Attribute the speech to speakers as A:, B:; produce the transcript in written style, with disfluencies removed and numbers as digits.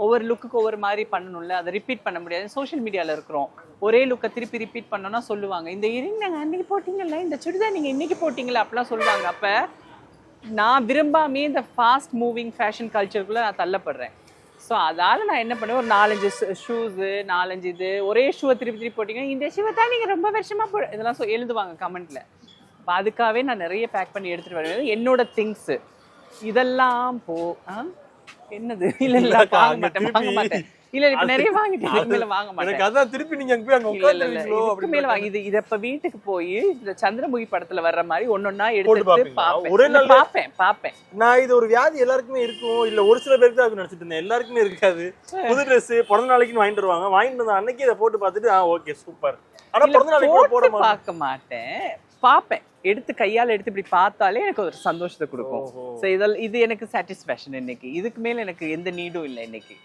A: ஒவ்வொரு லுக்குக்கு ஒவ்வொரு மாதிரி பண்ணணும்ல, அதை ரிப்பீட் பண்ண முடியாது. சோஷியல் மீடியால இருக்கிறோம், ஒரே லுக்கை திருப்பி ரிப்பீட் பண்ணோம்னா சொல்லுவாங்க, இந்த இயரிங் நாங்கள் அன்னைக்கு போட்டிங்கல்ல, இந்த சுடிதார் நீங்கள் இன்னைக்கு போட்டிங்களா அப்படிலாம் சொல்லுவாங்க. அப்போ நான் விரும்பாமே இந்த ஃபாஸ்ட் மூவிங் ஃபேஷன் கல்ச்சருக்குள்ளே நான் தள்ளப்படுறேன். ஸோ அதால் நான் என்ன பண்ணுவேன், ஒரு 4-5 ஷூஸு 4-5 இது ஒரே ஷூவை திருப்பி திருப்பி போட்டிங்கன்னா இந்த ஷூவை தான் நீங்கள் ரொம்ப வருஷமாக இதெல்லாம் எழுதுவாங்க கமெண்ட்டில். அப்போ அதுக்காகவே நான் நிறைய பேக் பண்ணி எடுத்துகிட்டு வருவேன் என்னோட திங்ஸு. இதெல்லாம் என்னது இல்ல இல்ல வாங்க மாட்டேன் இல்ல இப்ப நிறைய வாங்கிட்டேன், மேல வாங்க மாட்டேன்.
B: அதான் திருப்பி நீங்க அங்க போய் அங்க உட்கார்ந்துட்டீங்களோ அப்படி
A: மேல வாங்கி இது இப்ப வீட்டுக்கு போய் இந்த சந்திரமுகி படத்துல வர்ற மாதிரி ஒன்னொன்னா எடுத்து பாப்பேன்.
B: நான் இது ஒரு வியாதி எல்லாருக்குமே இருக்கும், இல்ல ஒரு சில பேருக்கு தான் நினைச்சிட்டு இருந்தேன், எல்லாருக்குமே இருக்காது. புது ட்ரெஸ் பிறந்த நாளைக்கு வாங்கிட்டு வருவாங்க, வாங்கிட்டு வந்த அன்னைக்கு இதை போட்டு பார்த்துட்டு ஓகே சூப்பர், ஆனா பிறந்த நாளைக்கு போட
A: பார்க்க மாட்டேன், பாப்பேன். எடுத்து கையால எடுத்து இப்படி பார்த்தாலே எனக்கு ஒரு சந்தோஷத்தை கொடுக்கும். இது எனக்கு சாட்டிஸ்ஃபேக்ஷன் இன்னைக்கு. இதுக்கு மேல எனக்கு எந்த நீடும் இல்லை இன்னைக்கு.